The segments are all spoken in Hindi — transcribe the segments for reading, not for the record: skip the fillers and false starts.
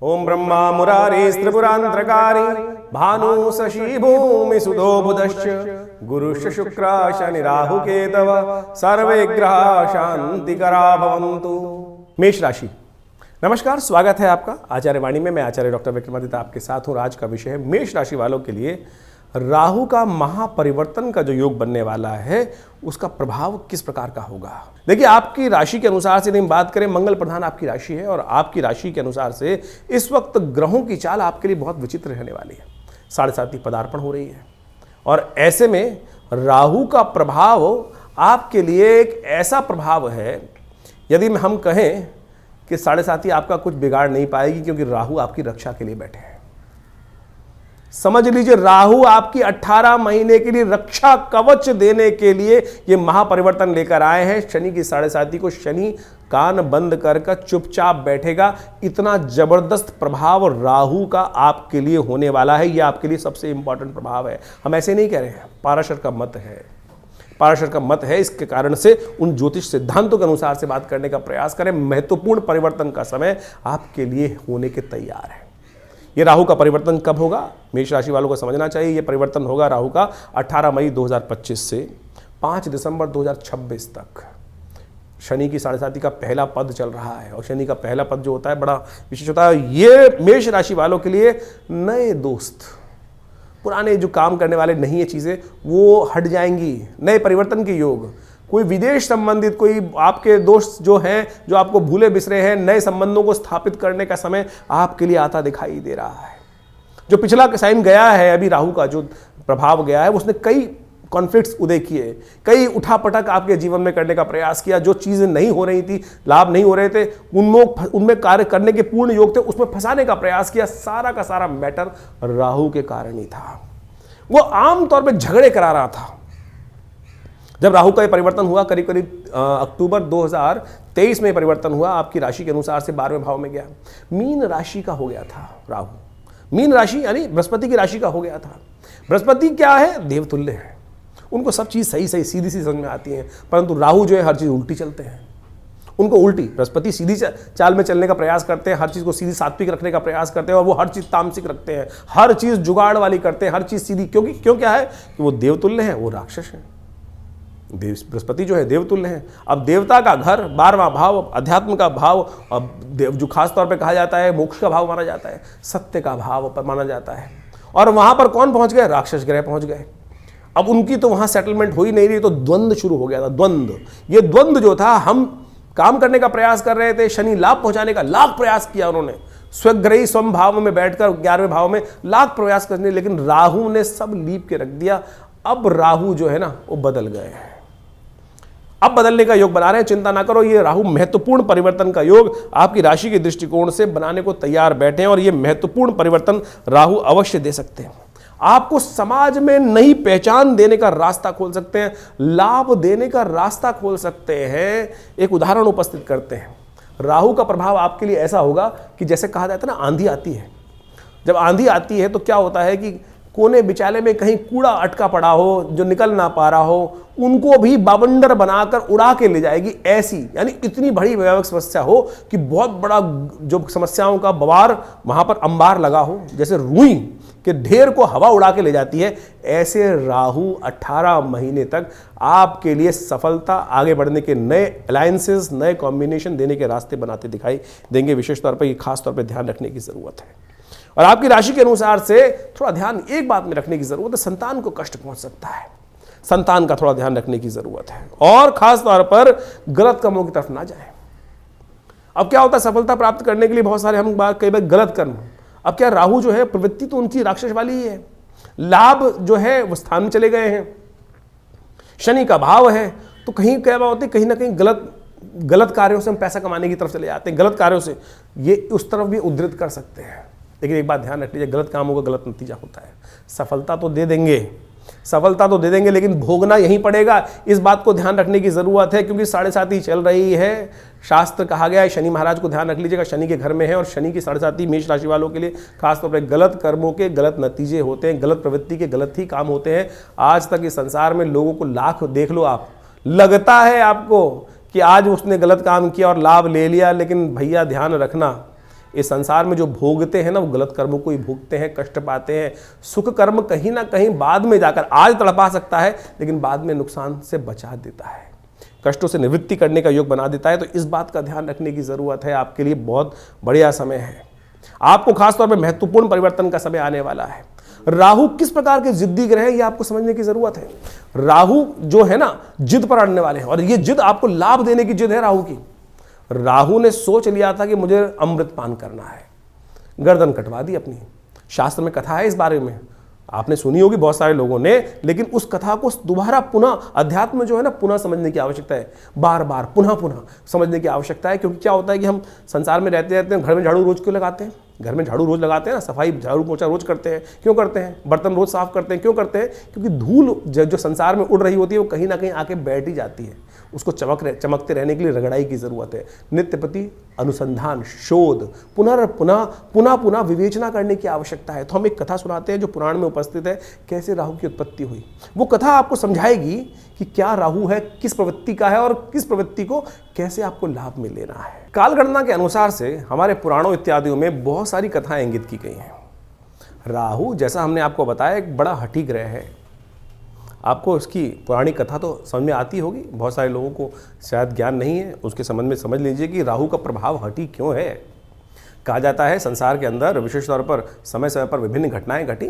ओम ब्रह्मा मुरारी त्रिपुरांतरकारी भानु शशि भूमि सुधो बुधश्च गुरुश्च शुक्र शनि राहु केतव सर्वे ग्रह शांतिकरा भवन्तु। मेष राशि, नमस्कार, स्वागत है आपका आचार्य वाणी में। मैं आचार्य डॉक्टर विक्रमादित्य आपके साथ हूँ। आज का विषय है मेष राशि वालों के लिए राहु का महापरिवर्तन का जो योग बनने वाला है उसका प्रभाव किस प्रकार का होगा। देखिए, आपकी राशि के अनुसार से हम बात करें, मंगल प्रधान आपकी राशि है और आपकी राशि के अनुसार से इस वक्त ग्रहों की चाल आपके लिए बहुत विचित्र रहने वाली है। 7:30 पदार्पण हो रही है और ऐसे में राहु का प्रभाव आपके लिए एक ऐसा प्रभाव है, यदि हम कहें कि 7:30 आपका कुछ बिगाड़ नहीं पाएगी, क्योंकि राहु आपकी रक्षा के लिए बैठे हैं। समझ लीजिए, राहु आपकी 18 महीने के लिए रक्षा कवच देने के लिए ये महापरिवर्तन लेकर आए हैं। शनि की 7:30 को शनि कान बंद कर चुपचाप बैठेगा। इतना जबरदस्त प्रभाव राहु का आपके लिए होने वाला है। ये आपके लिए सबसे इंपॉर्टेंट प्रभाव है। हम ऐसे नहीं कह रहे हैं, पाराशर का मत है, पाराशर का मत है। इसके कारण से उन ज्योतिष सिद्धांतों के अनुसार से बात करने का प्रयास करें। महत्वपूर्ण परिवर्तन का समय आपके लिए होने के तैयार है। ये राहु का परिवर्तन कब होगा, मेष राशि वालों को समझना चाहिए। ये परिवर्तन होगा राहु का 18 मई 2025 से 5 दिसंबर 2026 तक। शनि की 7:30 का पहला पद चल रहा है और शनि का पहला पद जो होता है बड़ा विशेष होता है। ये मेष राशि वालों के लिए नए दोस्त, पुराने जो काम करने वाले नहीं है चीज़ें, वो हट जाएंगी। नए परिवर्तन के योग, कोई विदेश संबंधित, कोई आपके दोस्त जो हैं जो आपको भूले बिसरे हैं, नए संबंधों को स्थापित करने का समय आपके लिए आता दिखाई दे रहा है। जो पिछला साइन गया है, अभी राहु का जो प्रभाव गया है, उसने कई कॉन्फ्लिक्ट्स उदय किए, कई उठापटक आपके जीवन में करने का प्रयास किया। जो चीज़ें नहीं हो रही थी, लाभ नहीं हो रहे थे, उनमें कार्य करने के पूर्ण योग थे, उसमें फंसाने का प्रयास किया। सारा का सारा मैटर राहु के कारण ही था। वो आमतौर पर झगड़े करा रहा था। जब राहु का ये परिवर्तन हुआ, करीब करीब अक्टूबर 2023 में परिवर्तन हुआ, आपकी राशि के अनुसार से 12वें भाव में गया। मीन राशि का हो गया था राहु। मीन राशि यानी बृहस्पति की राशि का हो गया था। बृहस्पति क्या है, देवतुल्य है। उनको सब चीज़ सही सही सीधी सी समझ में आती है, परंतु राहु जो है हर चीज़ उल्टी चलते हैं। उनको उल्टी, बृहस्पति सीधी चाल में चलने का प्रयास करते हैं, हर चीज़ को सीधी सात्विक रखने का प्रयास करते हैं, और वो हर चीज़ तामसिक रखते हैं, हर चीज़ जुगाड़ वाली करते हैं, हर चीज़ सीधी। क्यों क्या है कि वो देवतुल्य है, वो राक्षस है। बृहस्पति जो है देवतुल्य है। अब देवता का घर 12वां भाव, अध्यात्म का भाव, अब जो खास तौर पे कहा जाता है मोक्ष का भाव माना जाता है, सत्य का भाव पर माना जाता है। और वहां पर कौन पहुंच गए, राक्षस ग्रह पहुंच गए। अब उनकी तो वहां सेटलमेंट हो ही नहीं रही, तो द्वंद्व शुरू हो गया था। द्वंद्व, ये द्वंद्व जो था, हम काम करने का प्रयास कर रहे थे, शनि लाभ पहुंचाने का लाख प्रयास किया उन्होंने, स्वग्रही स्वम भाव में बैठकर 11वें भाव में लाख प्रयास करने, लेकिन राहु ने सब लीप के रख दिया। अब राहु जो है ना, वो बदल गए हैं। अब बदलने का योग बना रहे हैं। चिंता ना करो, ये राहु महत्वपूर्ण परिवर्तन का योग आपकी राशि के दृष्टिकोण से बनाने को तैयार बैठे हैं, और ये महत्वपूर्ण परिवर्तन राहु अवश्य दे सकते हैं। आपको समाज में नई पहचान देने का रास्ता खोल सकते हैं, लाभ देने का रास्ता खोल सकते हैं। एक उदाहरण उपस्थित करते हैं। राहु का प्रभाव आपके लिए ऐसा होगा कि जैसे कहा जाता है ना, आंधी आती है। जब आंधी आती है तो क्या होता है कि कोने बिचाले में कहीं कूड़ा अटका पड़ा हो, जो निकल ना पा रहा हो, उनको भी बावंडर बनाकर उड़ा के ले जाएगी। ऐसी, यानी इतनी बड़ी वैश्विक समस्या हो कि बहुत बड़ा जो समस्याओं का बवार वहां पर अंबार लगा हो, जैसे रुई के ढेर को हवा उड़ा के ले जाती है, ऐसे राहु 18 महीने तक आपके लिए सफलता, आगे बढ़ने के नए अलायंसेस, नए कॉम्बिनेशन देने के रास्ते बनाते दिखाई देंगे। विशेष तौर पर, खास तौर पर ध्यान रखने की जरूरत है। और आपकी राशि के अनुसार से थोड़ा ध्यान एक बात में रखने की जरूरत है, संतान को कष्ट पहुंच सकता है। संतान का थोड़ा ध्यान रखने की जरूरत है, और खास तौर पर गलत कामों की तरफ ना जाएं। अब क्या होता है, सफलता प्राप्त करने के लिए बहुत सारे हम कई बार गलत कर्म। अब क्या, राहु जो है प्रवृत्ति तो उनकी राक्षस वाली ही है, लाभ जो है वो स्थान में चले गए हैं, शनि का भाव है, तो कहीं क्या होती है, कहीं ना कहीं गलत कार्यों से हम पैसा कमाने की तरफ चले जाते हैं। गलत कार्यों से ये उस तरफ भी उद्धृत कर सकते हैं। लेकिन एक बात ध्यान रख लीजिए, गलत कामों का गलत नतीजा होता है। सफलता तो दे देंगे, सफलता तो दे देंगे, लेकिन भोगना यहीं पड़ेगा। इस बात को ध्यान रखने की जरूरत है, क्योंकि 7:30 चल रही है। शास्त्र कहा गया है, शनि महाराज को ध्यान रख लीजिएगा, शनि के घर में है, और शनि की 7:30 मेष राशि वालों के लिए खासतौर पर गलत कर्मों के गलत नतीजे होते हैं, गलत प्रवृत्ति के गलत ही काम होते हैं। आज तक इस संसार में लोगों को लाख देख लो आप, लगता है आपको कि आज उसने गलत काम किया और लाभ ले लिया, लेकिन भैया ध्यान रखना, इस संसार में जो भोगते हैं ना, वो गलत कर्मों को ही भोगते हैं, कष्ट पाते हैं। सुख कर्म कहीं ना कहीं बाद में जाकर आज तड़पा सकता है, लेकिन बाद में नुकसान से बचा देता है, कष्टों से निवृत्ति करने का योग बना देता है। तो इस बात का ध्यान रखने की जरूरत है। आपके लिए बहुत बढ़िया समय है, आपको खासतौर पर महत्वपूर्ण परिवर्तन का समय आने वाला है। राहु किस प्रकार के जिद्दी ग्रह है, ये आपको समझने की जरूरत है। राहु जो है ना, जिद पर अड़ने वाले हैं, और ये जिद आपको लाभ देने की जिद है राहु की। राहु ने सोच लिया था कि मुझे अमृत पान करना है, गर्दन कटवा दी अपनी। शास्त्र में कथा है इस बारे में, आपने सुनी होगी बहुत सारे लोगों ने, लेकिन उस कथा को दोबारा पुनः, अध्यात्म जो है ना, पुनः समझने की आवश्यकता है, बार बार पुनः पुनः समझने की आवश्यकता है। क्योंकि क्या होता है कि हम संसार में रहते रहते हैं, घर में झाड़ू रोज क्यों लगाते हैं? घर में झाड़ू रोज लगाते हैं ना, सफाई झाड़ू पोछा रोज करते हैं, क्यों करते हैं? बर्तन रोज साफ करते हैं, क्यों करते हैं? क्योंकि धूल जो संसार में उड़ रही होती है वो कहीं ना कहीं आके बैठ ही जाती है, उसको चमकते रहने के लिए रगड़ाई की जरूरत है। नित्य प्रति अनुसंधान, शोध, पुनः विवेचना करने की आवश्यकता है। तो हम एक कथा सुनाते हैं जो पुराण में उपस्थित है, कैसे राहु की उत्पत्ति हुई। वो कथा आपको समझाएगी कि क्या राहु है, किस प्रवृत्ति का है, और किस प्रवृत्ति को कैसे आपको लाभ में लेना है। कालगणना के अनुसार से हमारे पुराणों इत्यादियों में बहुत सारी कथाएं इंगित की गई हैं। राहु, जैसा हमने आपको बताया, एक बड़ा हठी ग्रह है। आपको इसकी पौराणिक कथा तो समझ में आती होगी, बहुत सारे लोगों को शायद ज्ञान नहीं है, उसके संबंध में समझ लीजिए कि राहु का प्रभाव हठी क्यों है। कहा जाता है संसार के अंदर विशेष तौर पर समय समय पर विभिन्न घटनाएं घटी।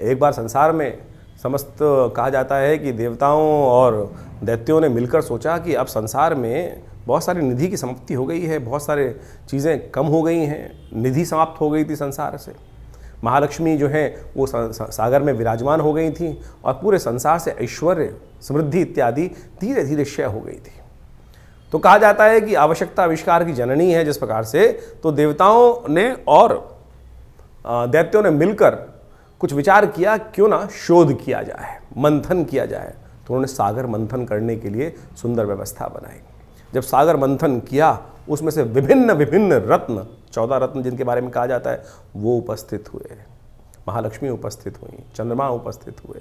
एक बार संसार में समस्त कहा जाता है कि देवताओं और दैत्यों ने मिलकर सोचा कि अब संसार में बहुत सारी निधि की समाप्ति हो गई है, बहुत सारे चीज़ें कम हो गई हैं, निधि समाप्त हो गई थी संसार से। महालक्ष्मी जो है वो सागर में विराजमान हो गई थी, और पूरे संसार से ऐश्वर्य, समृद्धि इत्यादि धीरे धीरे क्षय हो गई थी। तो कहा जाता है कि आवश्यकता आविष्कार की जननी है। जिस प्रकार से तो देवताओं ने और दैत्यों ने मिलकर कुछ विचार किया, क्यों ना शोध किया जाए, मंथन किया जाए। तो उन्होंने सागर मंथन करने के लिए सुंदर व्यवस्था बनाई। जब सागर मंथन किया, उसमें से विभिन्न विभिन्न रत्न, 14 रत्न जिनके बारे में कहा जाता है, वो उपस्थित हुए। महालक्ष्मी उपस्थित हुई, चंद्रमा उपस्थित हुए,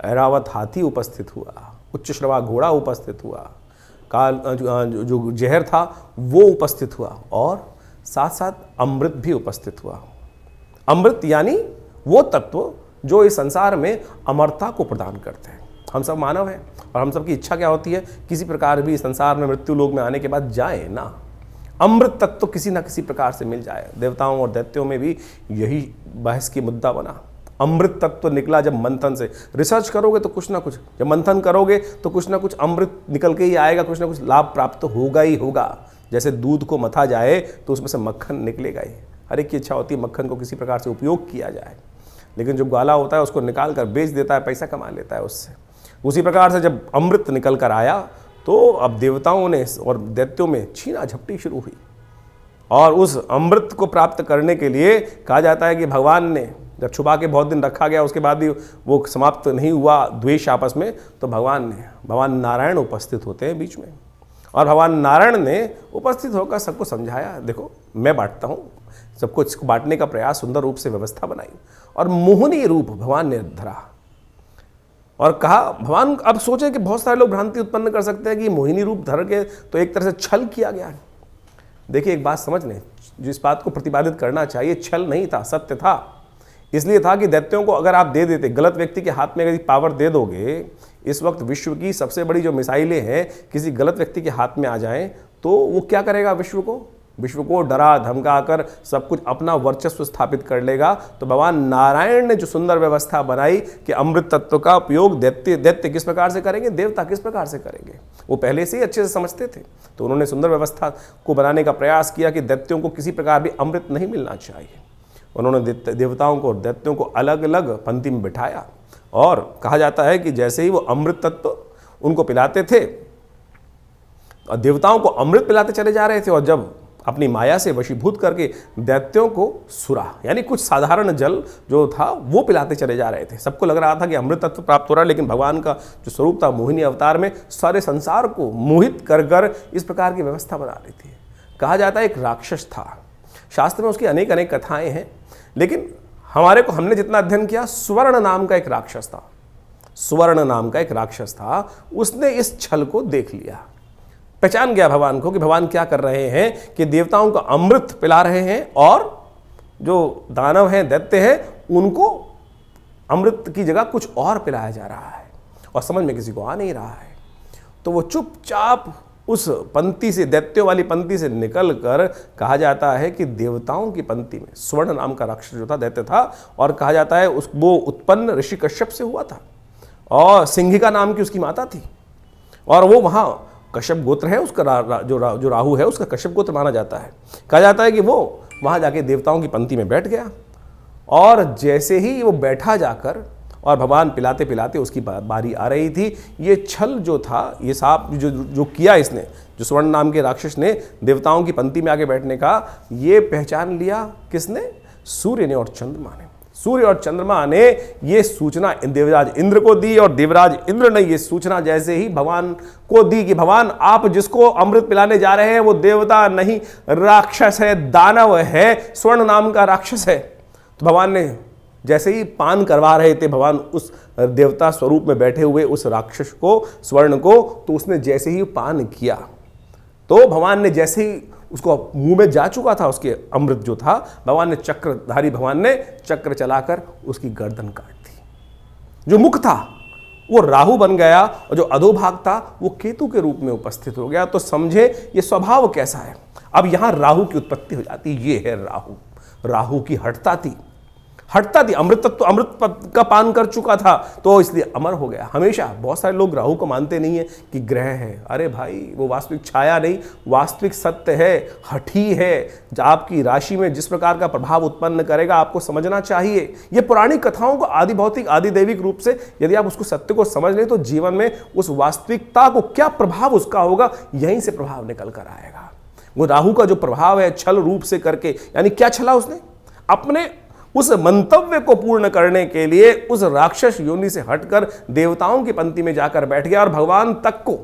ऐरावत हाथी उपस्थित हुआ, उच्च श्रवा घोड़ा उपस्थित हुआ, काल जो जहर था वो उपस्थित हुआ, और साथ साथ अमृत भी उपस्थित हुआ। अमृत यानी वो तत्व जो इस संसार में अमरता को प्रदान करते हैं। हम सब मानव हैं, और हम सब की इच्छा क्या होती है, किसी प्रकार भी संसार में मृत्यु लोक में आने के बाद जाए ना, अमृत तत्व तो किसी ना किसी प्रकार से मिल जाए। देवताओं और दैत्यों में भी यही बहस की मुद्दा बना। अमृत तत्व निकला जब मंथन से, रिसर्च करोगे तो कुछ ना कुछ, जब मंथन करोगे तो कुछ ना कुछ अमृत निकल के ही आएगा, कुछ ना कुछ लाभ प्राप्त होगा ही होगा। जैसे दूध को मथा जाए तो उसमें से मक्खन निकलेगा ही। हर एक की इच्छा होती है मक्खन को किसी प्रकार से उपयोग किया जाए, लेकिन जो ग्वाला होता है उसको निकाल कर बेच देता है, पैसा कमा लेता है उससे। उसी प्रकार से जब अमृत निकल कर आया तो अब देवताओं ने और दैत्यों में छीना झपटी शुरू हुई, और उस अमृत को प्राप्त करने के लिए कहा जाता है कि भगवान ने जब छुपा के बहुत दिन रखा गया, उसके बाद भी वो समाप्त नहीं हुआ द्वेष आपस में, तो भगवान नारायण उपस्थित होते हैं बीच में, और भगवान नारायण ने उपस्थित होकर सबको समझाया, देखो मैं बांटता हूँ, सबको इसको बांटने का प्रयास, सुंदर रूप से व्यवस्था बनाई, और मोहनी रूप भगवान ने धरा और कहा। भगवान अब सोचे कि बहुत सारे लोग भ्रांति उत्पन्न कर सकते हैं कि मोहिनी रूप धर के तो एक तरह से छल किया गया है। देखिए एक बात समझ लें, जो इस बात को प्रतिपादित करना चाहिए, छल नहीं था, सत्य था। इसलिए था कि दैत्यों को अगर आप दे देते, गलत व्यक्ति के हाथ में अगर पावर दे दोगे, इस वक्त विश्व की सबसे बड़ी जो मिसाइलें हैं किसी गलत व्यक्ति के हाथ में आ जाएं, तो वो क्या करेगा, विश्व को डरा धमका कर सब कुछ अपना वर्चस्व स्थापित कर लेगा। तो भगवान नारायण ने जो सुंदर व्यवस्था बनाई कि अमृत तत्व का उपयोग दैत्य किस प्रकार से करेंगे, देवता किस प्रकार से करेंगे, वो पहले से ही अच्छे से समझते थे। तो उन्होंने सुंदर व्यवस्था को बनाने का प्रयास किया कि दैत्यों को किसी प्रकार भी अमृत नहीं मिलना चाहिए। उन्होंने देवताओं को और दैत्यों को अलग अलग पंक्ति में बिठाया, और कहा जाता है कि जैसे ही वो अमृत तत्व उनको पिलाते थे, और देवताओं को अमृत पिलाते चले जा रहे थे, और जब अपनी माया से वशीभूत करके दैत्यों को सुरा यानी कुछ साधारण जल जो था वो पिलाते चले जा रहे थे। सबको लग रहा था कि अमृत तत्व प्राप्त हो रहा है, लेकिन भगवान का जो स्वरूप था मोहिनी अवतार में सारे संसार को मोहित कर कर इस प्रकार की व्यवस्था बना रही थी। कहा जाता है एक राक्षस था, शास्त्र में उसकी अनेक अनेक कथाएं हैं, लेकिन हमने जितना अध्ययन किया, स्वर्ण नाम का एक राक्षस था। स्वर्ण नाम का एक राक्षस था, उसने इस छल को देख लिया। पहचान गया भगवान को कि भगवान क्या कर रहे हैं कि देवताओं को अमृत पिला रहे हैं और जो दानव हैं, दैत्य हैं, उनको अमृत की जगह कुछ और पिलाया जा रहा है और समझ में किसी को आ नहीं रहा है। तो वो चुपचाप उस पंक्ति से, दैत्यों वाली पंक्ति से निकलकर कहा जाता है कि देवताओं की पंक्ति में स्वर्ण नाम का राक्षस जो था, दैत्य था, और कहा जाता है वो उत्पन्न ऋषि कश्यप से हुआ था और सिंहिका नाम की उसकी माता थी और वो वहाँ कश्यप गोत्र है उसका, जो राहु है उसका कश्यप गोत्र माना जाता है। कहा जाता है कि वो वहाँ जाके देवताओं की पंक्ति में बैठ गया और जैसे ही वो बैठा जाकर और भगवान पिलाते पिलाते उसकी बारी आ रही थी, ये छल जो था, ये सांप जो किया इसने, जो स्वर्ण नाम के राक्षस ने देवताओं की पंक्ति में आके बैठने का, ये पहचान लिया किसने? सूर्य ने और चंद्रमा ने। सूर्य और चंद्रमा ने ये सूचना देवराज इंद्र को दी और देवराज इंद्र ने ये सूचना जैसे ही भगवान को दी कि भगवान आप जिसको अमृत पिलाने जा रहे हैं वो देवता नहीं, राक्षस है, दानव है, स्वर्ण नाम का राक्षस है। तो भगवान ने जैसे ही पान करवा रहे थे भगवान उस देवता स्वरूप में बैठे हुए उस राक्षस को, स्वर्ण को, तो उसने जैसे ही पान किया तो भगवान ने जैसे ही उसको मुंह में जा चुका था उसके अमृत जो था, भगवान ने चक्रधारी भगवान ने चक्र चलाकर उसकी गर्दन काट दी। जो मुख था वो राहु बन गया और जो अधोभाग था वो केतु के रूप में उपस्थित हो गया। तो समझे ये स्वभाव कैसा है। अब यहां राहु की उत्पत्ति हो जाती, ये है राहु। राहु की हठता थी, अमृत का पान कर चुका था तो इसलिए अमर हो गया। हमेशा बहुत सारे लोग राहु को मानते नहीं है कि ग्रह है। अरे भाई, वो वास्तविक छाया नहीं, वास्तविक सत्य है, हठी है। आपकी राशि में जिस प्रकार का प्रभाव उत्पन्न करेगा आपको समझना चाहिए। ये पुरानी कथाओं को आदि भौतिक आदि दैविक रूप से यदि आप उसको सत्य को समझ लें तो जीवन में उस वास्तविकता को क्या प्रभाव उसका होगा, यहीं से प्रभाव निकल कर आएगा। वो राहु का जो प्रभाव है छल रूप से करके, यानी क्या छला उसने? अपने उस मंतव्य को पूर्ण करने के लिए उस राक्षस योनि से हटकर देवताओं की पंक्ति में जाकर बैठ गया और भगवान तक को,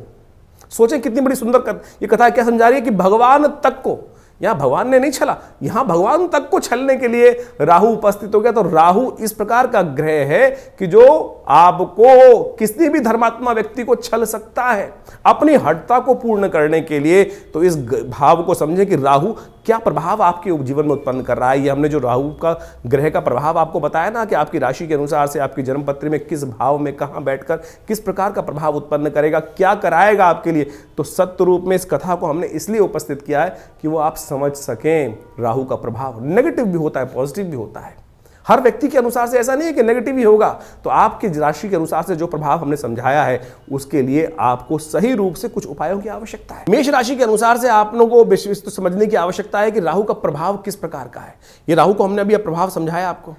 सोचें कितनी बड़ी सुंदर ये कथा क्या समझा रही है कि भगवान तक को, यहां भगवान ने नहीं छला, यहां भगवान तक को छलने के लिए राहु उपस्थित हो गया। तो राहु इस प्रकार का ग्रह है कि जो आपको किसी भी धर्मात्मा व्यक्ति को छल सकता है अपनी हठता को पूर्ण करने के लिए। तो इस भाव को समझें कि राहु क्या प्रभाव आपके जीवन में उत्पन्न कर रहा है। ये हमने जो राहु का ग्रह का प्रभाव आपको बताया ना कि आपकी राशि के अनुसार से आपकी जन्मपत्री में किस भाव में कहां बैठकर किस प्रकार का प्रभाव उत्पन्न करेगा, क्या कराएगा आपके लिए। तो सत्य रूप में इस कथा को हमने इसलिए उपस्थित किया है कि वो आप समझ सकें राहु का प्रभाव नेगेटिव भी होता है, पॉजिटिव भी होता है। हर व्यक्ति के अनुसार से ऐसा नहीं है कि नेगेटिव ही होगा। तो आपकी राशि के अनुसार से जो प्रभाव हमने समझाया है उसके लिए आपको सही रूप से कुछ उपायों की आवश्यकता है। मेष राशि के अनुसार से आप लोगों को विस्तृत समझने की आवश्यकता है कि राहु का प्रभाव किस प्रकार का है। ये राहु को हमने अभी प्रभाव समझाया आपको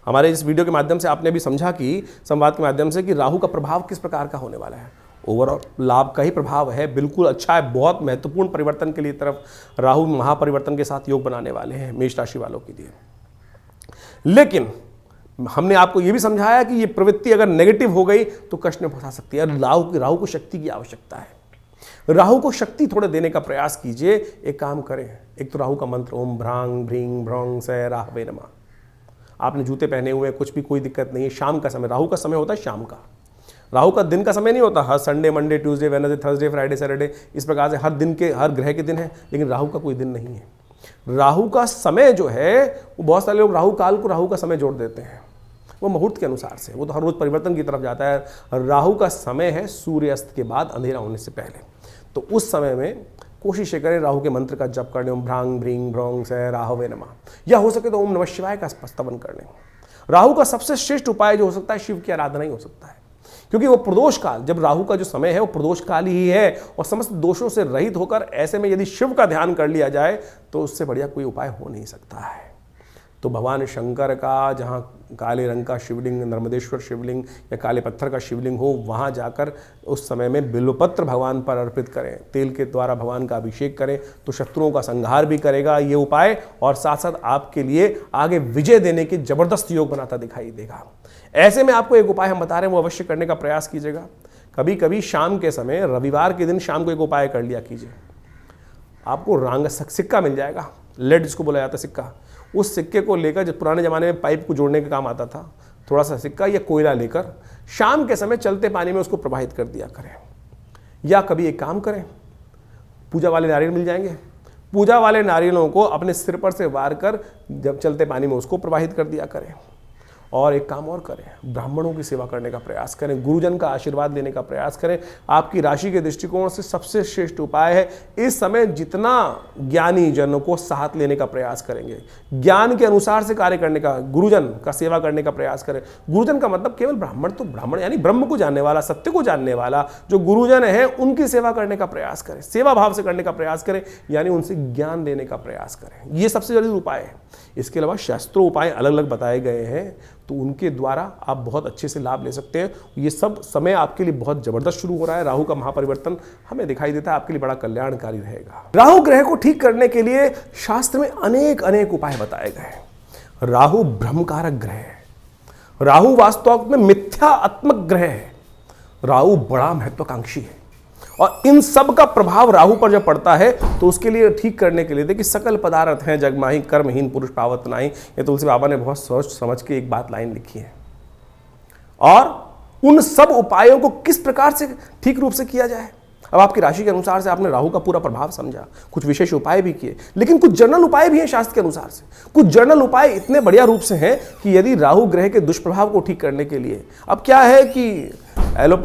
हमारे इस वीडियो के माध्यम से, आपने भी समझा कि संवाद के माध्यम से कि राहु का प्रभाव किस प्रकार का होने वाला है। ओवरऑल लाभ का ही प्रभाव है, बिल्कुल अच्छा है, बहुत महत्वपूर्ण परिवर्तन के लिए तरफ राहु महापरिवर्तन के साथ योग बनाने वाले हैं मेष राशि वालों के लिए। लेकिन हमने आपको यह भी समझाया कि यह प्रवृत्ति अगर नेगेटिव हो गई तो कष्ट में फंसा सकती है। राहु को शक्ति की आवश्यकता है। राहु को शक्ति थोड़े देने का प्रयास कीजिए। एक काम करें, एक तो राहु का मंत्र ओम भ्रांग भ्रीं भ्रौं स राहवे नमः। आपने जूते पहने हुए कुछ भी, कोई दिक्कत नहीं है। शाम का समय, राहु का समय होता है शाम का। राहु का दिन का समय नहीं होता। हर Sunday, Monday, Tuesday, Wednesday, Thursday, Friday, Saturday, इस प्रकार से हर दिन के, हर ग्रह के दिन है, लेकिन राहु का कोई दिन नहीं है। राहु का समय जो है वो बहुत सारे लोग राहु काल को राहु का समय जोड़ देते हैं। वो मुहूर्त के अनुसार से, वो तो हर रोज परिवर्तन की तरफ जाता है। राहु का समय है सूर्यास्त के बाद, अंधेरा होने से पहले। तो उस समय में कोशिश करें राहु के मंत्र का जप करने, ओम भ्रांग भ्रीं भ्रौं स राहवे नमः, या हो सके तो ओम नमः शिवाय का स्तवन करने। राहु का सबसे श्रेष्ठ उपाय जो हो सकता है शिव की आराधना ही हो सकता है, क्योंकि वो प्रदोष काल, जब राहु का जो समय है वो प्रदोष काल ही है और समस्त दोषों से रहित होकर ऐसे में यदि शिव का ध्यान कर लिया जाए तो उससे बढ़िया कोई उपाय हो नहीं सकता है। तो भगवान शंकर का जहाँ काले रंग का शिवलिंग, नर्मदेश्वर शिवलिंग या काले पत्थर का शिवलिंग हो, वहाँ जाकर उस समय में बिल्वपत्र भगवान पर अर्पित करें, तेल के द्वारा भगवान का अभिषेक करें तो शत्रुओं का संहार भी करेगा ये उपाय, और साथ साथ आपके लिए आगे विजय देने के जबरदस्त योग बनाता दिखाई देगा। ऐसे में आपको एक उपाय हम बता रहे हैं, वो अवश्य करने का प्रयास कीजिएगा। कभी कभी शाम के समय, रविवार के दिन शाम को एक उपाय कर लिया कीजिए। आपको रांग सिक्का मिल जाएगा, लेड जिसको बोला जाता है सिक्का। उस सिक्के को लेकर, जब पुराने ज़माने में पाइप को जोड़ने का काम आता था, थोड़ा सा सिक्का या कोयला लेकर शाम के समय चलते पानी में उसको प्रवाहित कर दिया करें। या कभी एक काम करें, पूजा वाले नारियल मिल जाएंगे। पूजा वाले नारियलों को अपने सिर पर से वार कर जब चलते पानी में उसको प्रवाहित कर दिया करें। और एक काम और करें, ब्राह्मणों की सेवा करने का प्रयास करें, गुरुजन का आशीर्वाद लेने का प्रयास करें। आपकी राशि के दृष्टिकोण से सबसे श्रेष्ठ उपाय है इस समय जितना ज्ञानी जनों को साथ लेने का प्रयास करेंगे, ज्ञान के अनुसार से कार्य करने का, गुरुजन का सेवा करने का प्रयास करें। गुरुजन का मतलब केवल ब्राह्मण, तो ब्राह्मण यानी ब्रह्म को जानने वाला, सत्य को जानने वाला जो गुरुजन है उनकी सेवा करने का प्रयास करें, सेवा भाव से करने का प्रयास करें, यानी उनसे ज्ञान लेने का प्रयास करें। ये सबसे जरूरी उपाय है। इसके अलावा शास्त्रों उपाय अलग अलग बताए गए हैं, तो उनके द्वारा आप बहुत अच्छे से लाभ ले सकते हैं। ये सब समय आपके लिए बहुत जबरदस्त शुरू हो रहा है। राहु का महापरिवर्तन हमें दिखाई देता है, आपके लिए बड़ा कल्याणकारी रहेगा। राहु ग्रह को ठीक करने के लिए शास्त्र में अनेक अनेक उपाय बताए गए हैं। राहु ब्रह्मकारक ग्रह है, राहु वास्तव में मिथ्यात्मक ग्रह है, राहु बड़ा महत्वाकांक्षी है, और इन सब का प्रभाव राहु पर जब पड़ता है तो उसके लिए ठीक करने के लिए देखिए, सकल पदार्थ हैं जग माही, कर्महीन पुरुष पावत नाहीं। ये तुलसी बाबा ने बहुत सोच समझ के एक बात लाइन लिखी है। और उन सब उपायों को किस प्रकार से ठीक रूप से किया जाए, अब आपकी राशि के अनुसार से आपने राहु का पूरा प्रभाव समझा, कुछ विशेष उपाय भी किए, लेकिन कुछ जनरल उपाय भी हैं शास्त्र के अनुसार से। कुछ जनरल उपाय इतने बढ़िया रूप से हैं कि यदि राहु ग्रह के दुष्प्रभाव को ठीक करने के लिए, अब क्या है कि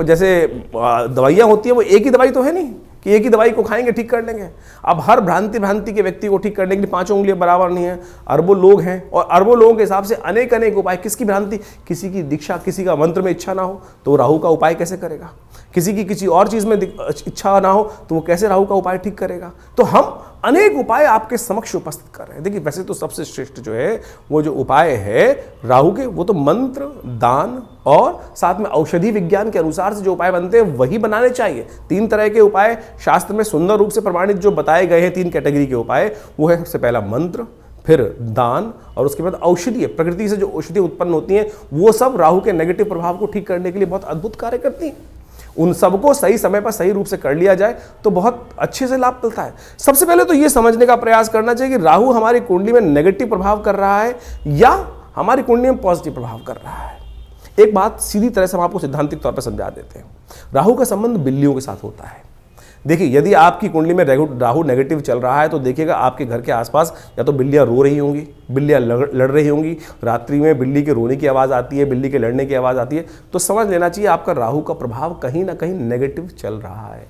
जैसे दवाइयाँ होती है, वो एक ही दवाई तो है नहीं कि एक ही दवाई को खाएंगे ठीक कर लेंगे। अब हर भ्रांति के व्यक्ति को ठीक करने के लिए 5 उंगलियां बराबर नहीं है, अरबों लोग हैं, और अरबों लोगों के हिसाब से अनेक अनेक उपाय। किसकी भ्रांति, किसी की दीक्षा, किसी का मंत्र में इच्छा ना हो तो राहु का उपाय कैसे करेगा, किसी की किसी और चीज में इच्छा ना हो तो वो कैसे राहु का उपाय ठीक करेगा। तो हम अनेक उपाय आपके समक्ष उपस्थित कर रहे हैं। देखिए, वैसे तो सबसे श्रेष्ठ जो है वो जो उपाय है राहु के, वो तो मंत्र, दान और साथ में औषधि विज्ञान के अनुसार से जो उपाय बनते हैं वही बनाने चाहिए। 3 तरह के उपाय शास्त्र में सुंदर रूप से प्रमाणित जो बताए गए हैं, 3 कैटेगरी के उपाय, वो है सबसे पहला मंत्र, फिर दान, और उसके बाद औषधि। प्रकृति से जो औषधि उत्पन्न होती हैं वो सब राहु के नेगेटिव प्रभाव को ठीक करने के लिए बहुत अद्भुत कार्य करती हैं। उन सबको सही समय पर सही रूप से कर लिया जाए तो बहुत अच्छे से लाभ मिलता है। सबसे पहले तो ये समझने का प्रयास करना चाहिए कि राहु हमारी कुंडली में नेगेटिव प्रभाव कर रहा है या हमारी कुंडली में पॉजिटिव प्रभाव कर रहा है। एक बात सीधी तरह से हम आपको सिद्धांतिक तौर पर समझा देते हैं। राहु का संबंध बिल्लियों के साथ होता है। देखिए, यदि आपकी कुंडली में राहु नेगेटिव चल रहा है तो देखिएगा आपके घर के आसपास या तो बिल्लियां रो रही होंगी, बिल्लियां लड़ रही होंगी, रात्रि में बिल्ली के रोने की आवाज़ आती है, बिल्ली के लड़ने की आवाज़ आती है, तो समझ लेना चाहिए आपका राहु का प्रभाव कहीं ना कहीं नेगेटिव चल रहा है।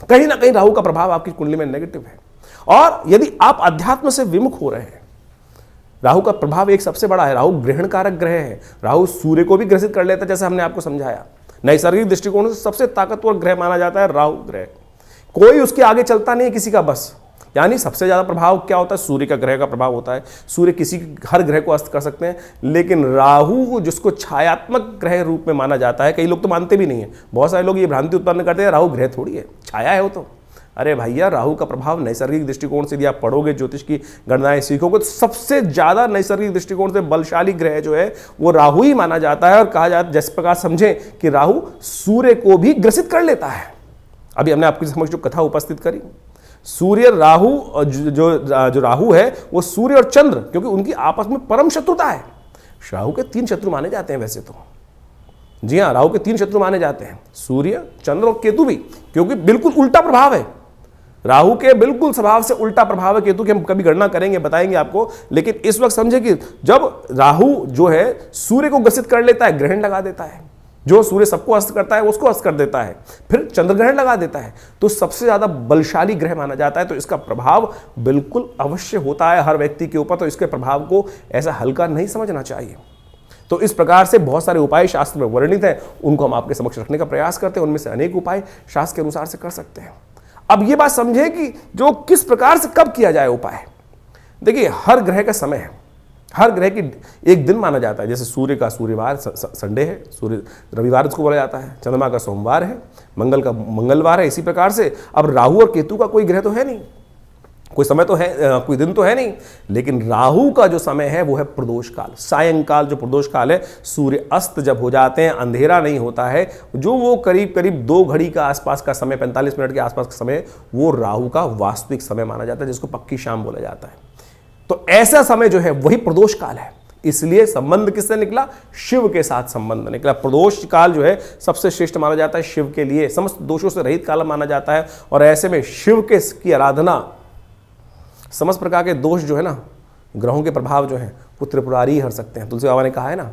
कहीं ना कहीं राहु का प्रभाव आपकी कुंडली में नेगेटिव है। और यदि आप अध्यात्म से विमुख हो रहे हैं, राहु का प्रभाव एक सबसे बड़ा है, राहु ग्रहण कारक ग्रह है। राहु सूर्य को भी ग्रसित कर लेता है, जैसे हमने आपको समझाया। नैसर्गिक दृष्टिकोण से सबसे ताकतवर ग्रह माना जाता है राहु ग्रह। कोई उसके आगे चलता नहीं है किसी का बस। यानी सबसे ज्यादा प्रभाव क्या होता है, सूर्य का ग्रह का प्रभाव होता है। सूर्य किसी हर ग्रह को अस्त कर सकते हैं, लेकिन राहु जिसको छायात्मक ग्रह रूप में माना जाता है, कई लोग तो मानते भी नहीं है। बहुत सारे लोग ये भ्रांति उत्पन्न करते हैं राहु ग्रह थोड़ी है, छाया है वो तो। अरे भैया, राहु का प्रभाव नैसर्गिक दृष्टिकोण से यदि आप पढ़ोगे, ज्योतिष की गणनाएं सीखोगे, तो सबसे ज्यादा नैसर्गिक दृष्टिकोण से बलशाली ग्रह जो है वो राहु ही माना जाता है। और कहा जाता है, जिस प्रकार समझें कि राहु सूर्य को भी ग्रसित कर लेता है। अभी हमने आपके समक्ष जो कथा उपस्थित करी, सूर्य राहु, जो राहु है वो सूर्य और चंद्र, क्योंकि उनकी आपस में परम शत्रुता है। राहु के 3 शत्रु माने जाते हैं वैसे तो। जी हाँ, राहु के 3 शत्रु माने जाते हैं, सूर्य, चंद्र और केतु भी, क्योंकि बिल्कुल उल्टा प्रभाव है। राहु के बिल्कुल स्वभाव से उल्टा प्रभाव है केतु की। हम कभी गणना करेंगे, बताएंगे आपको। लेकिन इस वक्त समझे कि जब राहु जो है सूर्य को ग्रसित कर लेता है, ग्रहण लगा देता है। जो सूर्य सबको अस्त करता है उसको अस्त कर देता है, फिर चंद्र ग्रहण लगा देता है, तो सबसे ज्यादा बलशाली ग्रह माना जाता है। तो इसका प्रभाव बिल्कुल अवश्य होता है हर व्यक्ति के ऊपर। तो इसके प्रभाव को ऐसा हल्का नहीं समझना चाहिए। तो इस प्रकार से बहुत सारे उपाय शास्त्र में वर्णित हैं, उनको हम आपके समक्ष रखने का प्रयास करते हैं। उनमें से अनेक उपाय शास्त्र के अनुसार से कर सकते हैं। अब ये बात समझे कि जो किस प्रकार से कब किया जाए उपाय। देखिए, हर ग्रह का समय है, हर ग्रह की एक दिन माना जाता है। जैसे सूर्य का सूर्यवार संडे है, सूर्य रविवार उसको बोला जाता है, चंद्रमा का सोमवार है, मंगल का मंगलवार है। इसी प्रकार से अब राहु और केतु का कोई ग्रह तो है नहीं, कोई समय तो है, कोई दिन तो है नहीं। लेकिन राहु का जो समय है वो है प्रदोष काल, सायंकाल जो प्रदोष काल है। सूर्य अस्त जब हो जाते हैं, अंधेरा नहीं होता है, जो वो करीब करीब 2 घड़ी का आसपास का समय, 45 मिनट के आसपास का समय, वो राहु का वास्तविक समय माना जाता है, जिसको पक्की शाम बोला जाता है। तो ऐसा समय जो है वही प्रदोष काल है। इसलिए संबंध किससे निकला? शिव के साथ संबंध निकला। प्रदोष काल जो है सबसे श्रेष्ठ माना जाता है शिव के लिए, समस्त दोषों से रहित काल माना जाता है। और ऐसे में शिव के की आराधना, समस्त प्रकार के दोष जो है ना, ग्रहों के प्रभाव जो है वो त्रिपुरारी हर सकते हैं। तुलसी बाबा ने कहा है ना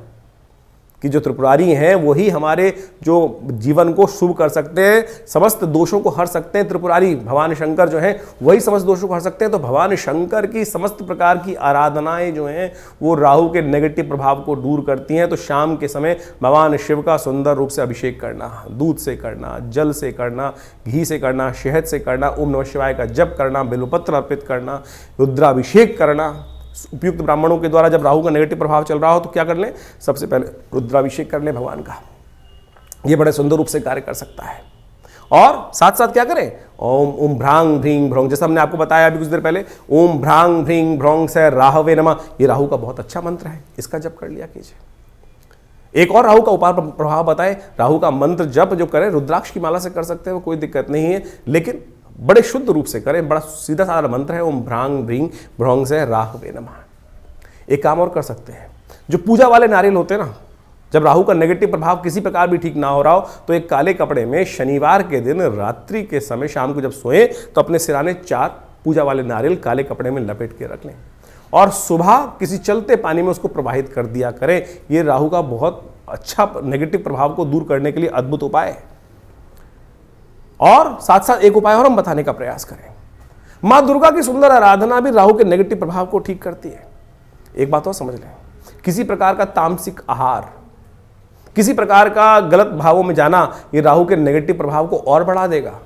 कि जो त्रिपुरारी हैं वही हमारे जो जीवन को शुभ कर सकते हैं, समस्त दोषों को हर सकते हैं। त्रिपुरारी भगवान शंकर जो हैं वही समस्त दोषों को हर सकते हैं। तो भगवान शंकर की समस्त प्रकार की आराधनाएं जो हैं वो राहु के नेगेटिव प्रभाव को दूर करती हैं। तो शाम के समय भगवान शिव का सुंदर रूप से अभिषेक करना, दूध से करना, जल से करना, घी से करना, शहद से करना, ओम नमः शिवाय का जप करना, बेलपत्र अर्पित करना, रुद्राभिषेक करना। उपयुक्त ब्राह्मणों के द्वारा जब राहु का नेगेटिव प्रभाव चल रहा हो तो क्या कर लें? सबसे पहले रुद्राभिषेक कर लें भगवान का। ये बड़े सुंदर रूप से कार्य कर सकता है। और साथ साथ क्या करें? ओम ओम भ्रांग भ्रींग भ्रौंग, जैसा हमने आपको बताया अभी कुछ देर पहले, ओम भ्रांग भ्रींग भ्रौंग से राहवे नमः, ये राहु का बहुत अच्छा मंत्र है, इसका जप कर लिया कीजिए। एक और राहु का उपाय प्रभाव बताएं। राहु का मंत्र जप जो करें रुद्राक्ष की माला से कर सकते हैं, वो कोई दिक्कत नहीं है, लेकिन बड़े शुद्ध रूप से करें। बड़ा सीधा साधा मंत्र है, ओम भ्रांग भ्रींग भ्रौंग से राहवे नमः। एक काम और कर सकते हैं, जो पूजा वाले नारियल होते हैं ना, जब राहु का नेगेटिव प्रभाव किसी प्रकार भी ठीक ना हो रहा हो तो एक काले कपड़े में शनिवार के दिन रात्रि के समय शाम को जब सोए तो अपने सिराने 4 पूजा वाले नारियल काले कपड़े में लपेट के रख लें और सुबह किसी चलते पानी में उसको प्रवाहित कर दिया करें। ये राहु का बहुत अच्छा नेगेटिव प्रभाव को दूर करने के लिए अद्भुत उपाय है। और साथ साथ एक उपाय और हम बताने का प्रयास करें। मां दुर्गा की सुंदर आराधना भी राहु के नेगेटिव प्रभाव को ठीक करती है। एक बात और समझ लें, किसी प्रकार का तामसिक आहार, किसी प्रकार का गलत भावों में जाना, ये राहु के नेगेटिव प्रभाव को और बढ़ा देगा।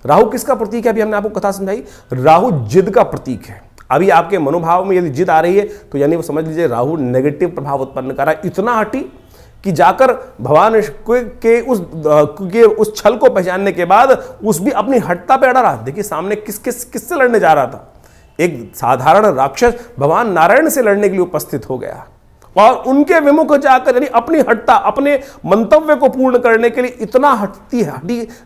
राहु किसका प्रतीक है? अभी हमने आपको कथा समझाई, राहु जिद का प्रतीक है। अभी आपके मनोभाव में यदि जिद आ रही है तो यानी वो समझ लीजिए राहु नेगेटिव प्रभाव उत्पन्न कर रहा है। इतना हटी कि जाकर भगवान के उस छल को पहचानने के बाद उस भी अपनी हटता पे अड़ा रहा। देखिए सामने किससे लड़ने जा रहा था? एक साधारण राक्षस भगवान नारायण से लड़ने के लिए उपस्थित हो गया और उनके विमुख जाकर यानी अपनी हटता, अपने मंतव्य को पूर्ण करने के लिए इतना हटी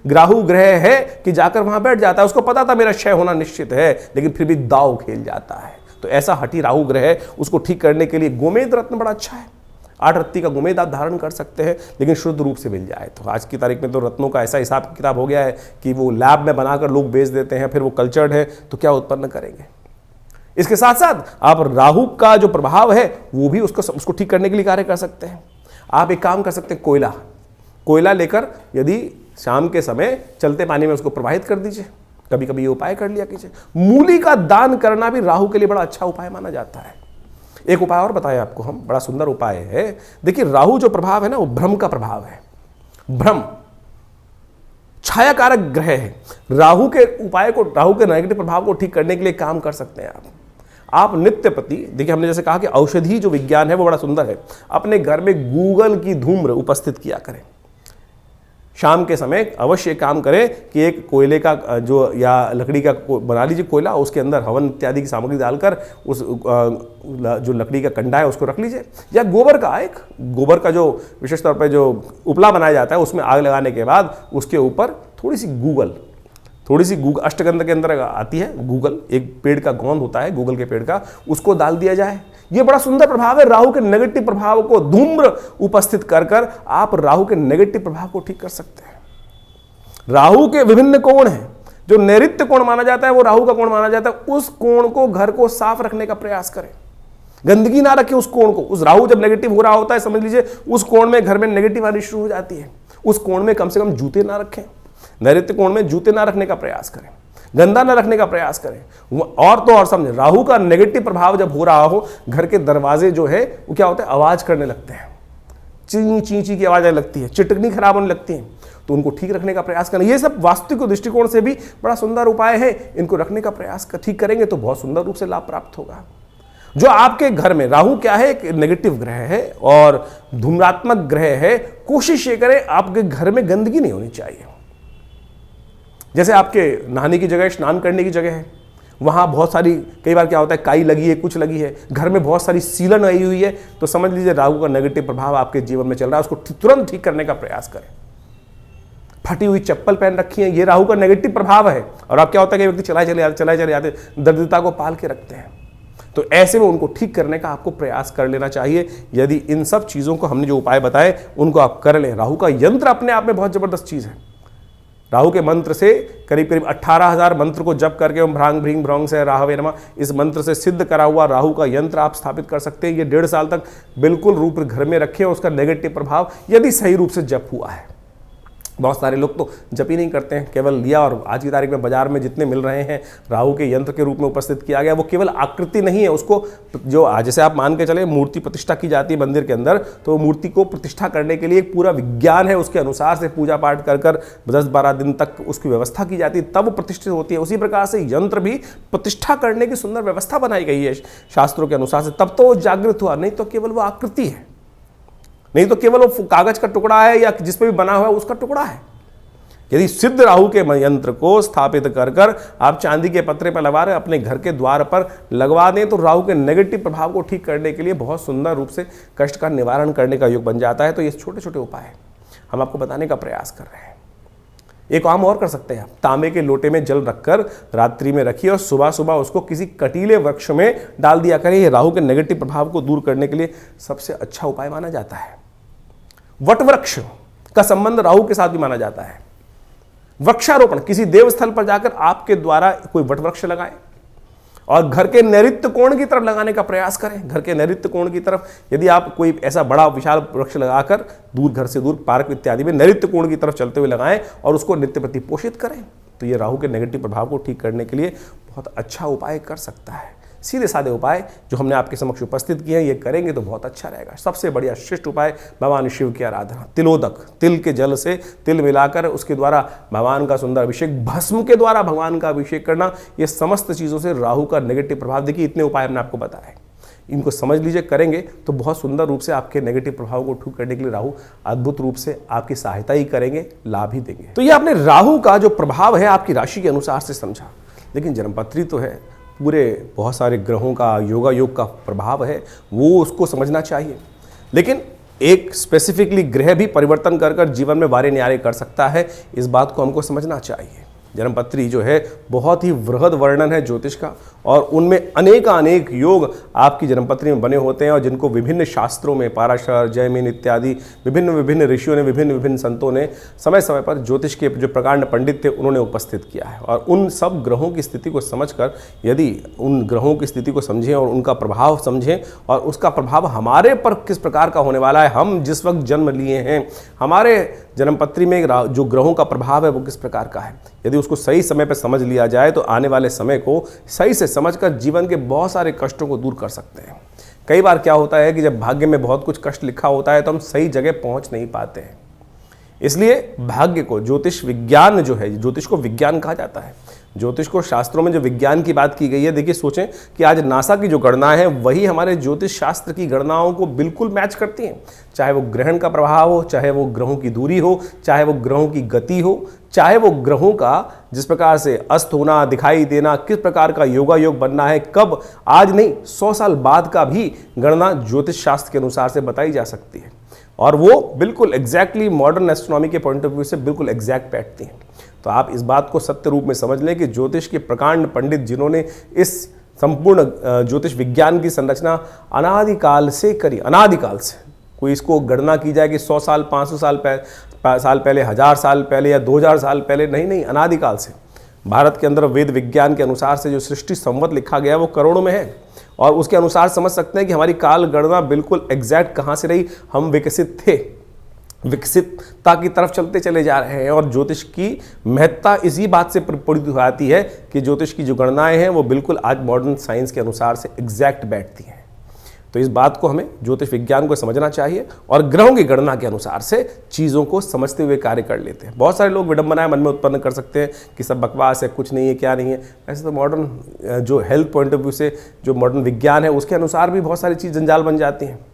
राहु ग्रह है कि जाकर वहां बैठ जाता है। उसको पता था मेरा क्षय होना निश्चित है, लेकिन फिर भी दाव खेल जाता है। तो ऐसा हटी राहु ग्रह है, उसको ठीक करने के लिए गोमेद रत्न बड़ा अच्छा है। 8 रत्ती का गोमेद आप धारण कर सकते हैं, लेकिन शुद्ध रूप से मिल जाए। तो आज की तारीख में तो रत्नों का ऐसा हिसाब किताब हो गया है कि वो लैब में बनाकर लोग बेच देते हैं, फिर वो कल्चर्ड है तो क्या उत्पन्न करेंगे। इसके साथ साथ आप राहु का जो प्रभाव है वो भी उसको ठीक करने के लिए कार्य कर सकते हैं। आप एक काम कर सकते हैं, कोयला लेकर यदि शाम के समय चलते पानी में उसको प्रवाहित कर दीजिए। कभी कभी ये उपाय कर लिया कीजिए। मूली का दान करना भी राहु के लिए बड़ा अच्छा उपाय माना जाता है। एक उपाय और बताएं आपको हम, बड़ा सुंदर उपाय है। देखिए राहु जो प्रभाव है ना, वो भ्रम का प्रभाव है। भ्रम छाया कारक ग्रह है। राहु के उपाय को, राहु के नेगेटिव प्रभाव को ठीक करने के लिए काम कर सकते हैं आप नित्य प्रति। देखिए हमने जैसे कहा कि औषधि जो विज्ञान है वो बड़ा सुंदर है। अपने घर में गूगल की धूम्र उपस्थित किया करें। शाम के समय अवश्य काम करें कि एक कोयले का जो या लकड़ी का बना लीजिए कोयला, उसके अंदर हवन इत्यादि की सामग्री डालकर उस जो लकड़ी का कंडा है उसको रख लीजिए। या गोबर का जो विशेष तौर पर जो उपला बनाया जाता है उसमें आग लगाने के बाद उसके ऊपर थोड़ी सी गूगल अष्टगंध के अंदर आती है गूगल, एक पेड़ का गोंद होता है गूगल के पेड़ का, उसको डाल दिया जाए। ये बड़ा सुंदर प्रभाव है। राहु के नेगेटिव प्रभाव को धूम्र उपस्थित कर आप राहु के नेगेटिव प्रभाव को ठीक कर सकते हैं। राहु के विभिन्न कोण हैं। जो नैऋत्य कोण माना जाता है वो राहु का कोण माना जाता है। उस कोण को, घर को साफ रखने का प्रयास करें। गंदगी ना रखें उस कोण को। उस राहु जब नेगेटिव हो रहा होता है, समझ लीजिए उस कोण में घर में नेगेटिव आनी शुरू हो जाती है। उस कोण में कम से कम जूते ना रखें। नैऋत्य कोण में जूते ना रखने का प्रयास करें, गंदा न रखने का प्रयास करें। और तो और समझे, राहु का नेगेटिव प्रभाव जब हो रहा हो, घर के दरवाजे जो है वो क्या होते हैं, आवाज करने लगते हैं। ची ची ची की आवाज आने लगती है, चिटकनी खराब होने लगती है, तो उनको ठीक रखने का प्रयास करें। ये सब वास्तु के दृष्टिकोण से भी बड़ा सुंदर उपाय है। इनको रखने का प्रयास ठीक करेंगे तो बहुत सुंदर रूप से लाभ प्राप्त होगा। जो आपके घर में राहु क्या है, एक नेगेटिव ग्रह है और धूम्रात्मक ग्रह है। कोशिश ये करें आपके घर में गंदगी नहीं होनी चाहिए। जैसे आपके नहाने की जगह, स्नान करने की जगह है, वहाँ बहुत सारी, कई बार क्या होता है काई लगी है, कुछ लगी है, घर में बहुत सारी सीलन आई हुई है, तो समझ लीजिए राहु का नेगेटिव प्रभाव आपके जीवन में चल रहा है। उसको तुरंत ठीक करने का प्रयास करें। फटी हुई चप्पल पहन रखी है, ये राहु का नेगेटिव प्रभाव है। और अब क्या होता है कि व्यक्ति चलाए चले जाते, दरिद्रता को पाल के रखते हैं। तो ऐसे में उनको ठीक करने का आपको प्रयास कर लेना चाहिए। यदि इन सब चीज़ों को हमने जो उपाय बताए उनको आप कर लें। राहु का यंत्र अपने आप में बहुत ज़बरदस्त चीज़ है। राहु के मंत्र से करीब करीब 18,000 मंत्र को जप करके ओम भ्रांग भ्रीं भ्रौंग से राहवे नमः, इस मंत्र से सिद्ध करा हुआ राहु का यंत्र आप स्थापित कर सकते हैं। ये 1.5 साल तक बिल्कुल रूप घर में रखें। उसका नेगेटिव प्रभाव यदि सही रूप से जप हुआ है। बहुत सारे लोग तो जप ही नहीं करते हैं, केवल लिया और आज की तारीख में बाजार में जितने मिल रहे हैं राहु के यंत्र के रूप में उपस्थित किया गया, वो केवल आकृति नहीं है। उसको जो जैसे आप मान के चले मूर्ति प्रतिष्ठा की जाती है मंदिर के अंदर, तो मूर्ति को प्रतिष्ठा करने के लिए एक पूरा विज्ञान है, उसके अनुसार से पूजा पाठ कर 10-12 दिन तक उसकी व्यवस्था की जाती है, तब प्रतिष्ठित होती है। उसी प्रकार से यंत्र भी प्रतिष्ठा करने की सुंदर व्यवस्था बनाई गई है शास्त्रों के अनुसार से, तब तो वो जागृत हुआ, नहीं तो केवल वो आकृति है, नहीं तो केवल वो कागज का टुकड़ा है या जिस पे भी बना हुआ है उसका टुकड़ा है। यदि सिद्ध राहु के यंत्र को स्थापित कर आप चांदी के पत्रे पर लगा रहे अपने घर के द्वार पर लगवा दें, तो राहु के नेगेटिव प्रभाव को ठीक करने के लिए बहुत सुंदर रूप से कष्ट का निवारण करने का योग बन जाता है। तो ये छोटे छोटे उपाय हम आपको बताने का प्रयास कर रहे हैं। एक काम और कर सकते हैं आप, तांबे के लोटे में जल रखकर रात्रि में रखिए और सुबह सुबह उसको किसी कटीले वृक्ष में डाल दिया करें। ये राहु के नेगेटिव प्रभाव को दूर करने के लिए सबसे अच्छा उपाय माना जाता है। वट वृक्ष का संबंध राहु के साथ भी माना जाता है। वृक्षारोपण, किसी देवस्थल पर जाकर आपके द्वारा कोई वट वृक्ष लगाएं और घर के नैऋत्य कोण की तरफ लगाने का प्रयास करें। घर के नैऋत्य कोण की तरफ यदि आप कोई ऐसा बड़ा विशाल वृक्ष लगाकर दूर, घर से दूर, पार्क इत्यादि में नैऋत्य कोण की तरफ चलते हुए लगाएं और उसको नित्य प्रति पोषित करें, तो ये राहु के नेगेटिव प्रभाव को ठीक करने के लिए बहुत अच्छा उपाय कर सकता है। सीधे साधे उपाय जो हमने आपके समक्ष उपस्थित किए हैं, ये करेंगे तो बहुत अच्छा रहेगा। सबसे बढ़िया श्रेष्ठ उपाय भगवान शिव की आराधना, तिलोदक, तिल के जल से तिल मिलाकर उसके द्वारा भगवान का सुंदर अभिषेक, भस्म के द्वारा भगवान का अभिषेक करना, ये समस्त चीज़ों से राहु का नेगेटिव प्रभाव, देखिए इतने उपाय हमने आपको बताए, इनको समझ लीजिए, करेंगे तो बहुत सुंदर रूप से आपके नेगेटिव प्रभाव को ठीक करने के लिए राहु अद्भुत रूप से आपकी सहायता ही करेंगे, लाभ ही देंगे। तो ये आपने राहु का जो प्रभाव है आपकी राशि के अनुसार से समझा, लेकिन जन्मपत्री तो है, पूरे बहुत सारे ग्रहों का योगा योग का प्रभाव है, वो उसको समझना चाहिए। लेकिन एक स्पेसिफिकली ग्रह भी परिवर्तन कर जीवन में वारे न्यारे कर सकता है, इस बात को हमको समझना चाहिए। जन्मपत्री जो है बहुत ही वृहद वर्णन है ज्योतिष का, और उनमें अनेक योग आपकी जन्मपत्री में बने होते हैं, और जिनको विभिन्न शास्त्रों में पाराशर, जैमिन इत्यादि विभिन्न ऋषियों ने, विभिन्न संतों ने समय समय पर ज्योतिष के जो प्रकांड पंडित थे उन्होंने उपस्थित किया है। और उन सब ग्रहों की स्थिति को समझकर, यदि उन ग्रहों की स्थिति को समझें और उनका प्रभाव समझें और उसका प्रभाव हमारे पर किस प्रकार का होने वाला है, हम जिस वक्त जन्म लिए हैं, हमारे जन्मपत्री में जो ग्रहों का प्रभाव है वो किस प्रकार का है, यदि उसको सही समय पर समझ लिया जाए तो आने वाले समय को सही से समझकर जीवन के बहुत सारे कष्टों को दूर कर सकते हैं। कई बार क्या होता है कि जब भाग्य में बहुत कुछ कष्ट लिखा होता है तो हम सही जगह पहुंच नहीं पाते हैं। इसलिए भाग्य को, ज्योतिष विज्ञान जो है, ज्योतिष को विज्ञान कहा जाता है, ज्योतिष को शास्त्रों में जो विज्ञान की बात की गई है, देखिए सोचें कि आज नासा की जो गणनाएं हैं वही हमारे ज्योतिष शास्त्र की गणनाओं को बिल्कुल मैच करती हैं। चाहे वो ग्रहण का प्रभाव हो, चाहे वो ग्रहों की दूरी हो, चाहे वो ग्रहों की गति हो, चाहे वो ग्रहों का जिस प्रकार से अस्त होना, दिखाई देना, किस प्रकार का योगा योग बनना है, कब, आज नहीं 100 साल बाद का भी गणना ज्योतिष शास्त्र के अनुसार से बताई जा सकती है, और वो बिल्कुल एग्जैक्टली मॉडर्न एस्ट्रोनॉमी के पॉइंट ऑफ व्यू से बिल्कुल एग्जैक्ट बैठती हैं। तो आप इस बात को सत्य रूप में समझ लें कि ज्योतिष के प्रकांड पंडित जिन्होंने इस संपूर्ण ज्योतिष विज्ञान की संरचना अनादिकाल से करी, अनादिकाल से, कोई इसको गणना की जाए कि 100 साल, 500 साल पहले, 1000 साल पहले या 2000 साल पहले, नहीं, अनादिकाल से भारत के अंदर वेद विज्ञान के अनुसार से जो सृष्टि संवत लिखा गया वो करोड़ों में है, और उसके अनुसार समझ सकते हैं कि हमारी काल गणना बिल्कुल एग्जैक्ट कहाँ से रही। हम विकसित थे, विकसितता की तरफ चलते चले जा रहे हैं, और ज्योतिष की महत्ता इसी बात से प्रपूरित हो जाती है कि ज्योतिष की जो गणनाएं हैं वो बिल्कुल आज मॉडर्न साइंस के अनुसार से एग्जैक्ट बैठती हैं। तो इस बात को हमें ज्योतिष विज्ञान को समझना चाहिए और ग्रहों की गणना के अनुसार से चीज़ों को समझते हुए कार्य कर लेते हैं। बहुत सारे लोग विडंबनाएं मन में उत्पन्न कर सकते हैं कि सब बकवास है, कुछ नहीं है, क्या नहीं है। ऐसे तो मॉडर्न जो हेल्थ पॉइंट ऑफ व्यू से जो मॉडर्न विज्ञान है उसके अनुसार भी बहुत सारी चीज़ जंजाल बन जाती हैं,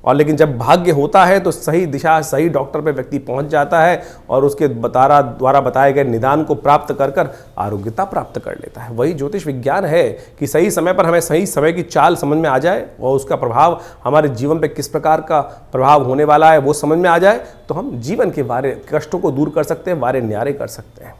और लेकिन जब भाग्य होता है तो सही दिशा, सही डॉक्टर पे व्यक्ति पहुंच जाता है और उसके द्वारा बताए गए निदान को प्राप्त कर आरोग्यता प्राप्त कर लेता है। वही ज्योतिष विज्ञान है कि सही समय पर हमें सही समय की चाल समझ में आ जाए और उसका प्रभाव हमारे जीवन पे किस प्रकार का प्रभाव होने वाला है वो समझ में आ जाए, तो हम जीवन के वारे कष्टों को दूर कर सकते हैं, वारे न्यारे कर सकते हैं।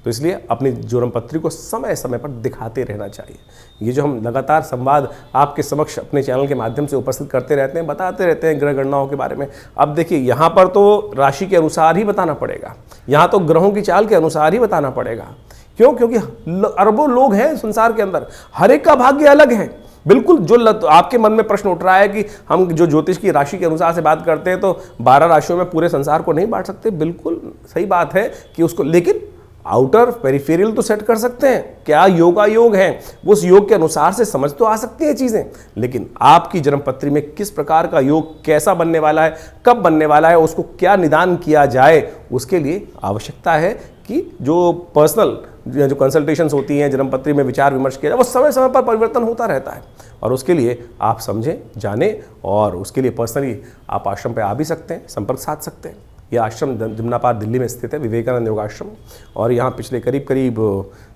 तो इसलिए अपनी ज्वरम पत्री को समय समय पर दिखाते रहना चाहिए। ये जो हम लगातार संवाद आपके समक्ष अपने चैनल के माध्यम से उपस्थित करते रहते हैं, बताते रहते हैं ग्रह गणनाओं के बारे में। अब देखिए यहाँ पर तो राशि के अनुसार ही बताना पड़ेगा, यहाँ तो ग्रहों की चाल के अनुसार ही बताना पड़ेगा। क्यों? क्योंकि अरबों लोग हैं संसार के अंदर, हर एक का भाग्य अलग है। बिल्कुल जो आपके मन में प्रश्न उठ रहा है कि हम जो ज्योतिष की राशि के अनुसार से बात करते हैं तो 12 राशियों में पूरे संसार को नहीं बांट सकते, बिल्कुल सही बात है कि उसको, लेकिन आउटर पेरिफेरियल तो सेट कर सकते हैं। क्या योगायोग है, उस योग के अनुसार से समझ तो आ सकती हैं चीजें, लेकिन आपकी जन्मपत्री में किस प्रकार का योग कैसा बनने वाला है, कब बनने वाला है, उसको क्या निदान किया जाए, उसके लिए आवश्यकता है कि जो पर्सनल जो कंसल्टेशंस होती हैं, जन्मपत्री में विचार विमर्श किया जाए, वो समय समय पर परिवर्तन होता रहता है। और उसके लिए आप समझें, जानें, और उसके लिए पर्सनली आप आश्रम पे आ भी सकते हैं, संपर्क साध सकते हैं। यह आश्रम जमुनापार दिल्ली में स्थित है, विवेकानंद योगाश्रम, और यहाँ पिछले करीब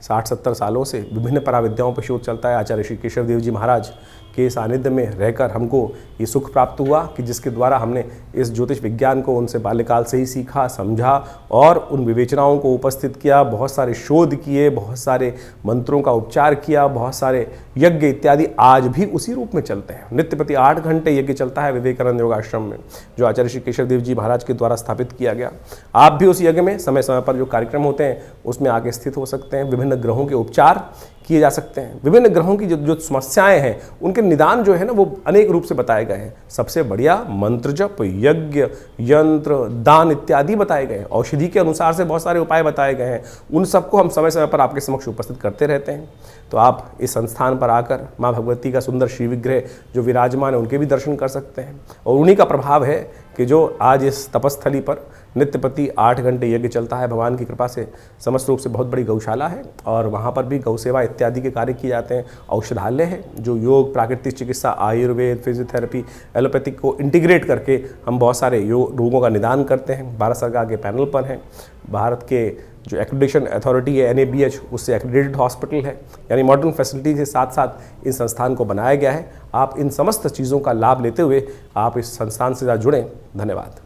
60-70 सालों से विभिन्न पराविद्याओं पर शोध चलता है। आचार्य श्री केशव देव जी महाराज के सानिध्य में रहकर हमको ये सुख प्राप्त हुआ कि जिसके द्वारा हमने इस ज्योतिष विज्ञान को उनसे बाल्यकाल से ही सीखा, समझा और उन विवेचनाओं को उपस्थित किया, बहुत सारे शोध किए, बहुत सारे मंत्रों का उपचार किया, बहुत सारे यज्ञ इत्यादि आज भी उसी रूप में चलते हैं। नित्य प्रति 8 घंटे यज्ञ चलता है विवेकानंद योगाश्रम में, जो आचार्य श्री केशव देव जी महाराज के द्वारा स्थापित किया गया। आप भी उस यज्ञ में समय समय पर जो कार्यक्रम होते हैं उसमें आके स्थित हो सकते हैं। विभिन्न ग्रहों के उपचार किए जा सकते हैं, विभिन्न ग्रहों की जो समस्याएं हैं उनके निदान जो है ना वो अनेक रूप से बताए गए हैं। सबसे बढ़िया मंत्र जप, यज्ञ, यंत्र, दान इत्यादि बताए गए हैं। औषधि के अनुसार से बहुत सारे उपाय बताए गए हैं, उन सबको हम समय समय पर आपके समक्ष उपस्थित करते रहते हैं। तो आप इस संस्थान पर आकर माँ भगवती का सुंदर श्री विग्रह जो विराजमान है उनके भी दर्शन कर सकते हैं। और उन्हीं का प्रभाव है कि जो आज इस तपस्थली पर नित्य प्रति 8 घंटे यज्ञ चलता है, भगवान की कृपा से समस्त रूप से बहुत बड़ी गौशाला है और वहाँ पर भी गौ सेवा इत्यादि के कार्य किए जाते हैं। औषधालय है जो योग, प्राकृतिक चिकित्सा, आयुर्वेद, फिजियोथेरेपी, एलोपैथिक को इंटीग्रेट करके हम बहुत सारे रोगों का निदान करते हैं। भारत सरकार के पैनल पर हैं। भारत के जो एक्रेडिटेशन अथॉरिटी है NABH, उससे एक्रेडिटेड हॉस्पिटल है, यानी मॉडर्न फैसिलिटी के साथ साथ इस संस्थान को बनाया गया है। आप इन समस्त चीज़ों का लाभ लेते हुए आप इस संस्थान से जुड़ें। धन्यवाद।